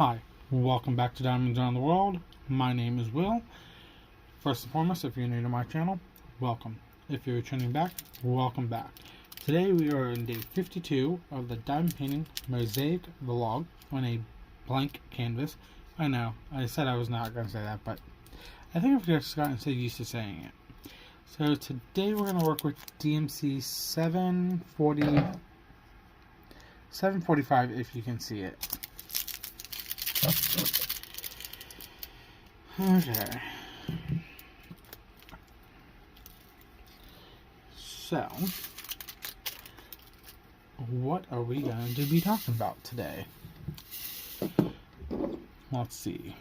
Hi, welcome back to Diamonds Around the World. My name is Will. First and foremost, if you're new to my channel, welcome. If you're returning back, welcome back. Today we are in day 52 of the diamond painting Mosaic vlog on a blank canvas. I know, I said I was not going to say that, but I think I've just gotten so used to saying it. So today we're going to work with DMC 745 if you can see it. Okay. So, what are we going to be talking about today? Let's see.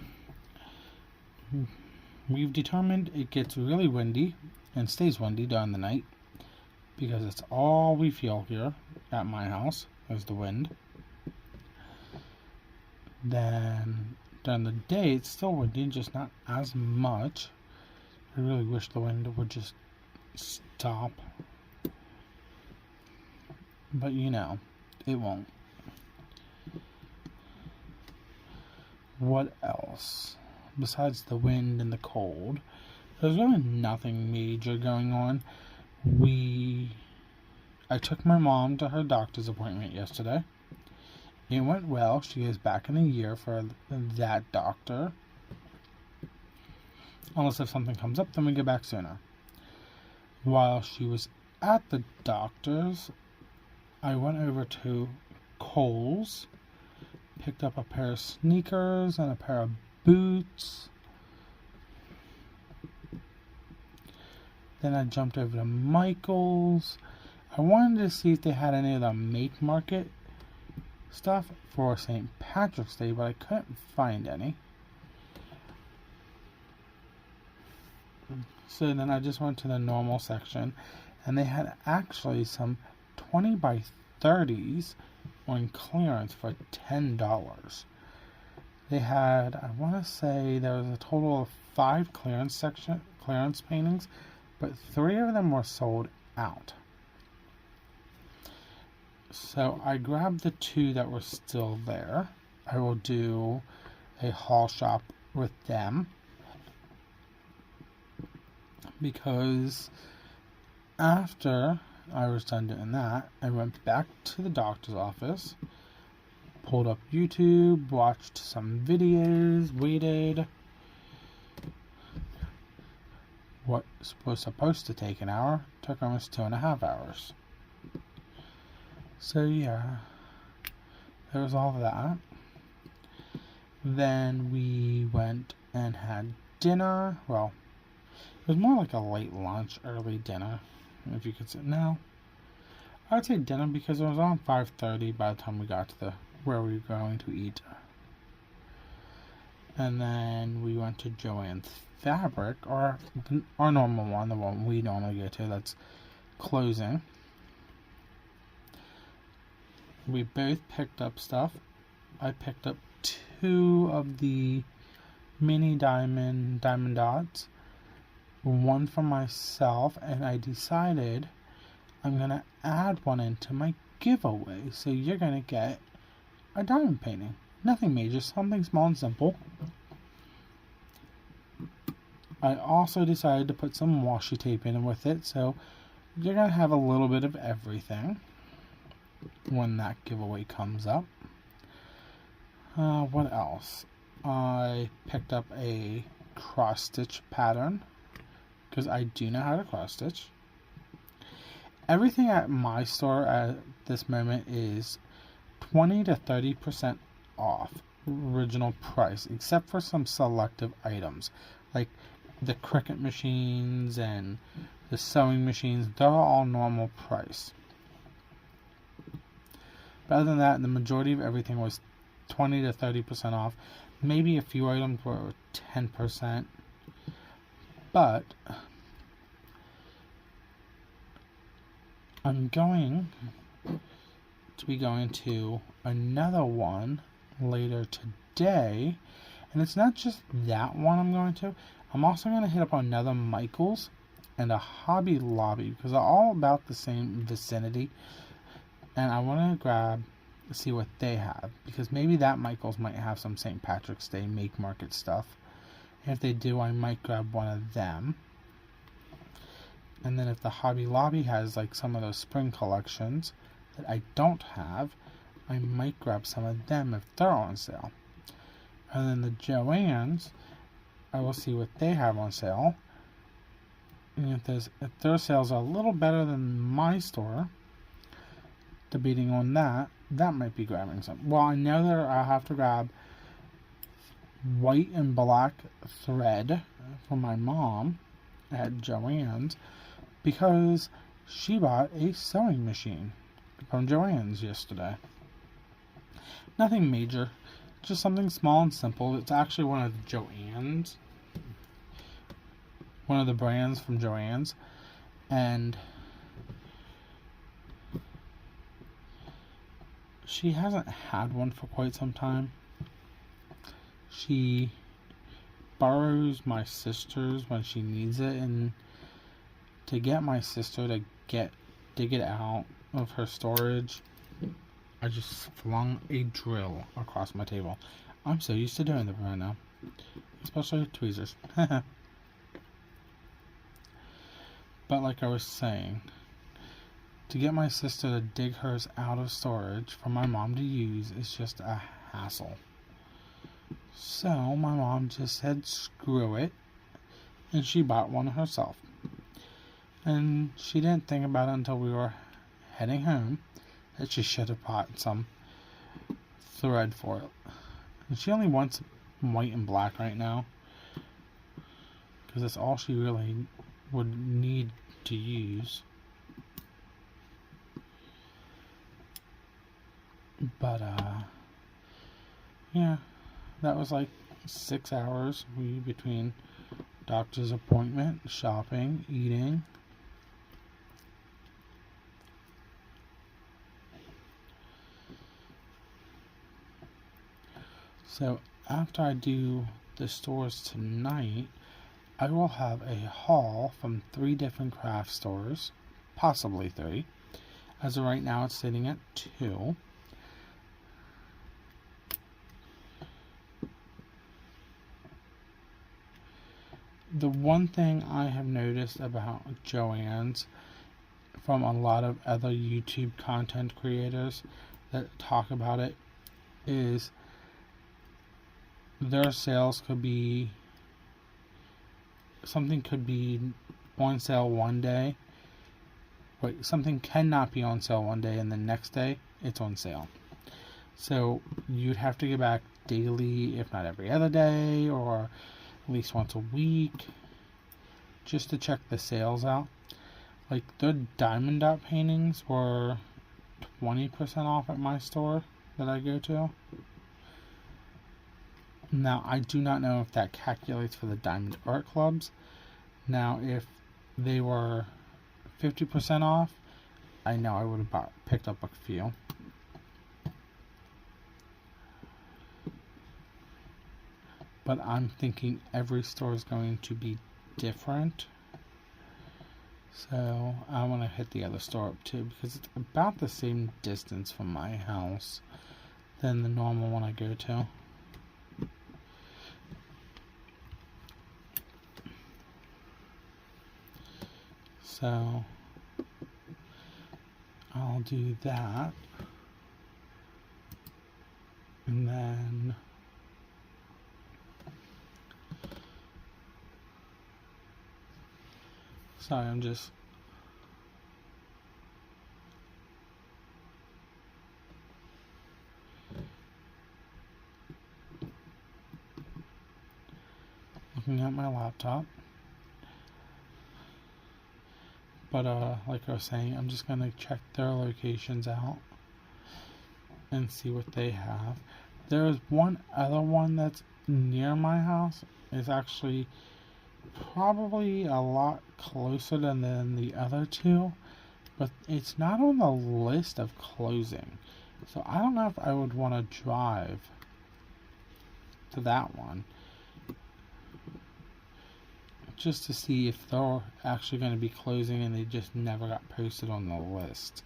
We've determined it gets really windy and stays windy during the night because it's all we feel here at my house is the wind. Then during the day it's still windy, just not as much. I really wish the wind would just stop, but you know, it won't. What else? Besides the wind and the cold, there's really nothing major going on. I took my mom to her doctor's appointment yesterday. It went well. She is back in a year for that doctor. Unless if something comes up, then we get back sooner. While she was at the doctor's, I went over to Kohl's, picked up a pair of sneakers and a pair of boots. Then I jumped over to Michael's. I wanted to see if they had any of the Make Market stuff for St. Patrick's Day, but I couldn't find any. So then I just went to the normal section, and they had actually some 20 by 30s on clearance for $10. They had, I want to say there was a total of 5 clearance paintings, but 3 of them were sold out. So I grabbed the 2 that were still there. I will do a haul shop with them, because after I was done doing that, I went back to the doctor's office, pulled up YouTube, watched some videos, waited. What was supposed to take an hour took almost 2.5 hours. So yeah, there was all of that. Then we went and had dinner. Well, it was more like a late lunch, early dinner, if you could say. No, I would say dinner because it was around 5:30 by the time we got to where we were going to eat. And then we went to Joann's Fabric, or our normal one, the one we normally go to, that's closing. We both picked up stuff. I picked up 2 of the mini diamond dots, one for myself, and I decided I'm going to add one into my giveaway. So you're going to get a diamond painting. Nothing major, something small and simple. I also decided to put some washi tape in with it, so you're going to have a little bit of everything when that giveaway comes up. What else? I picked up a cross stitch pattern because I do know how to cross stitch. Everything at my store at this moment is 20 to 30% off original price, except for some selective items like the Cricut machines and the sewing machines. They're all normal price. But other than that, the majority of everything was 20 to 30% off. Maybe a few items were 10%. But I'm going to be going to another one later today. And it's not just that one I'm going to. I'm also going to hit up another Michael's and a Hobby Lobby because they're all about the same vicinity. And I want to grab see what they have, because maybe that Michael's might have some St. Patrick's Day make market stuff. If they do, I might grab one of them. And then if the Hobby Lobby has like some of those spring collections that I don't have, I might grab some of them if they're on sale. And then the Joann's, I will see what they have on sale. And if their sales are a little better than my store, debating on that might be grabbing some. Well, I know that I'll have to grab white and black thread for my mom at Joann's, because she bought a sewing machine from Joann's yesterday. Nothing major, just something small and simple. It's actually one of Joann's, one of the brands from Joann's, and she hasn't had one for quite some time. She borrows my sister's when she needs it, and to get my sister to dig it out of her storage, I just flung a drill across my table. I'm so used to doing that right now, especially with tweezers. But like I was saying, to get my sister to dig hers out of storage for my mom to use is just a hassle. So my mom just said screw it, and she bought one herself. And she didn't think about it until we were heading home that she should have bought some thread for it. And she only wants white and black right now, because that's all she really would need to use. But yeah, that was like 6 hours between doctor's appointment, shopping, eating. So after I do the stores tonight, I will have a haul from 3 different craft stores, possibly 3. As of right now, it's sitting at 2. The one thing I have noticed about Joann's from a lot of other YouTube content creators that talk about it is their sales could be, something could be on sale one day, but something cannot be on sale one day and the next day it's on sale. So you'd have to go back daily, if not every other day, or at least once a week, just to check the sales out. Like the diamond dot paintings were 20% off at my store that I go to. Now I do not know if that calculates for the diamond art clubs. Now if they were 50% off, I know I would have picked up a few. But I'm thinking every store is going to be different. So I want to hit the other store up too, because it's about the same distance from my house than the normal one I go to. So I'll do that. And then sorry, I'm just looking at my laptop. But like I was saying, I'm just gonna check their locations out and see what they have. There is one other one that's near my house. It's actually probably a lot closer than the other 2, but it's not on the list of closing. So I don't know if I would want to drive to that one just to see if they're actually going to be closing and they just never got posted on the list.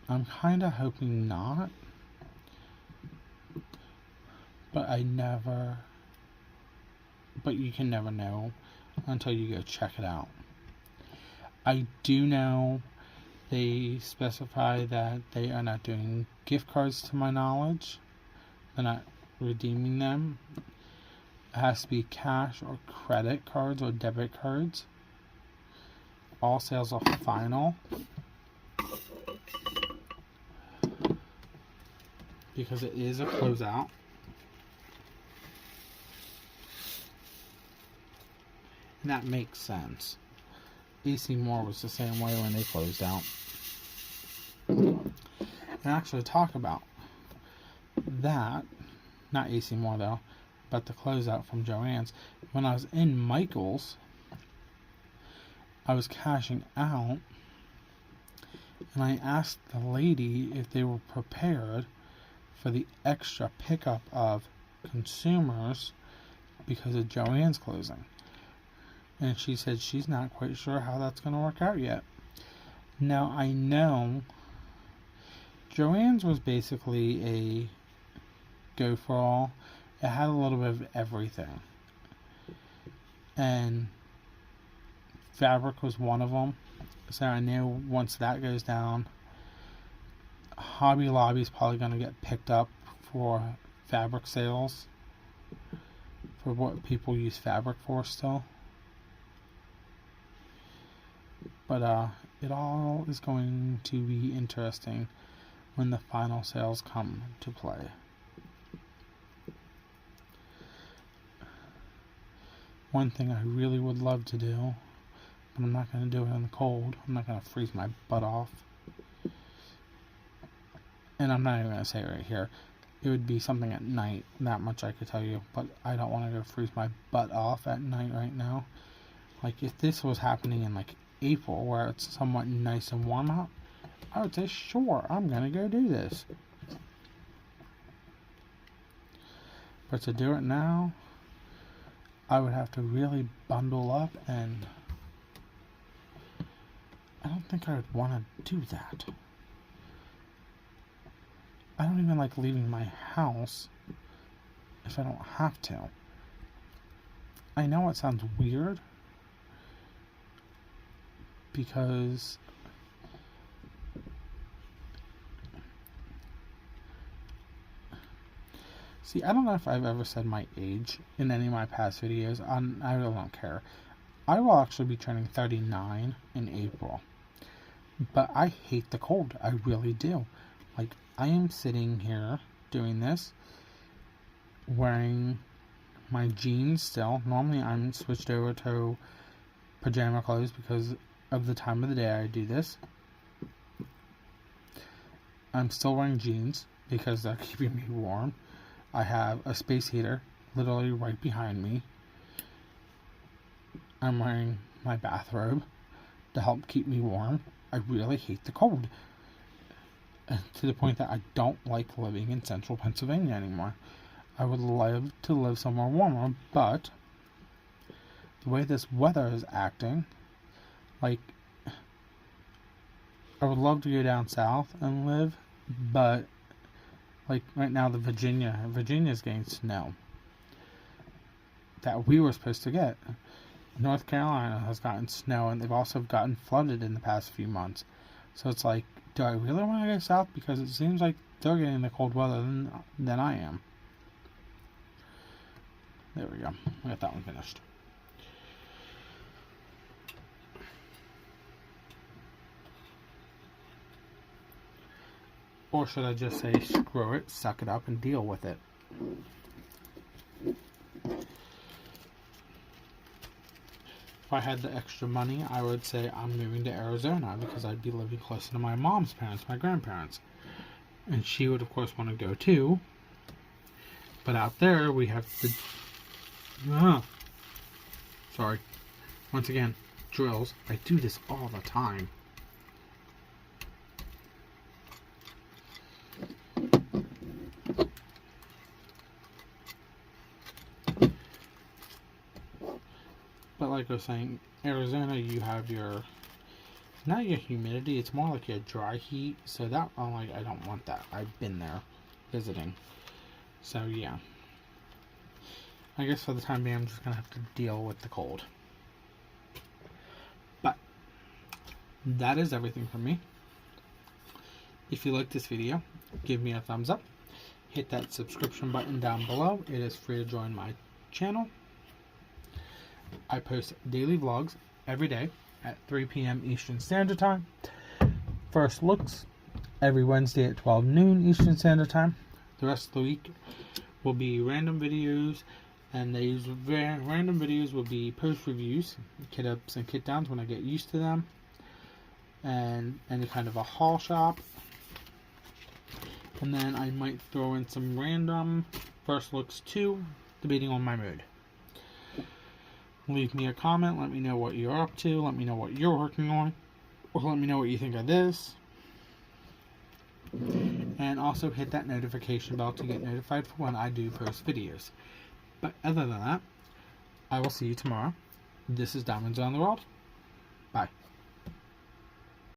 I'm kind of hoping not, but you can never know until you go check it out. I do know they specify that they are not doing gift cards to my knowledge. They're not redeeming them. It has to be cash or credit cards or debit cards. All sales are final. Because it is a closeout. And that makes sense. AC Moore was the same way when they closed out. And actually talk about that, not AC Moore though, but the closeout from Joann's. When I was in Michael's, I was cashing out, and I asked the lady if they were prepared for the extra pickup of consumers because of Joann's closing. And she said she's not quite sure how that's going to work out yet. Now, I know Joann's was basically a go for all. It had a little bit of everything. And fabric was one of them. So I knew once that goes down, Hobby Lobby is probably going to get picked up for fabric sales. For what people use fabric for still. But it all is going to be interesting when the final sales come to play. One thing I really would love to do, but I'm not going to do it in the cold. I'm not going to freeze my butt off. And I'm not even going to say it right here. It would be something at night. That much I could tell you. But I don't want to go freeze my butt off at night right now. Like, if this was happening in, like, April, where it's somewhat nice and warm out, I would say, sure, I'm going to go do this. But to do it now, I would have to really bundle up, and I don't think I would want to do that. I don't even like leaving my house if I don't have to. I know it sounds weird, because see, I don't know if I've ever said my age in any of my past videos. I really don't care. I will actually be turning 39 in April. But I hate the cold. I really do. Like, I am sitting here doing this, wearing my jeans still. Normally I'm switched over to pajama clothes because of the time of the day I do this. I'm still wearing jeans because they're keeping me warm. I have a space heater literally right behind me. I'm wearing my bathrobe to help keep me warm. I really hate the cold. To the point that I don't like living in central Pennsylvania anymore. I would love to live somewhere warmer, but the way this weather is acting, like, I would love to go down south and live, but like right now Virginia's getting snow that we were supposed to get. North Carolina has gotten snow, and they've also gotten flooded in the past few months. So it's like, do I really want to go south? Because it seems like they're getting the cold weather than I am. There we go. I got that one finished. Or should I just say, screw it, suck it up, and deal with it? If I had the extra money, I would say I'm moving to Arizona because I'd be living closer to my mom's parents, my grandparents. And she would, of course, want to go too. But out there, we have the... Sorry. Once again, drills. I do this all the time. But like I was saying, Arizona, you have your not your humidity, it's more like your dry heat. So that, I'm like, I don't want that. I've been there visiting. So yeah. I guess for the time being, I'm just going to have to deal with the cold. But that is everything from me. If you like this video, give me a thumbs up. Hit that subscription button down below. It is free to join my channel. I post daily vlogs every day at 3 p.m. Eastern Standard Time. First looks every Wednesday at 12 noon Eastern Standard Time. The rest of the week will be random videos, and these random videos will be post reviews, kit ups and kit downs when I get used to them, and any kind of a haul shop. And then I might throw in some random first looks too, debating on my mood. Leave me a comment, let me know what you're up to, let me know what you're working on, or let me know what you think of this. And also hit that notification bell to get notified for when I do post videos. But other than that, I will see you tomorrow. This is Diamonds Around the World. Bye.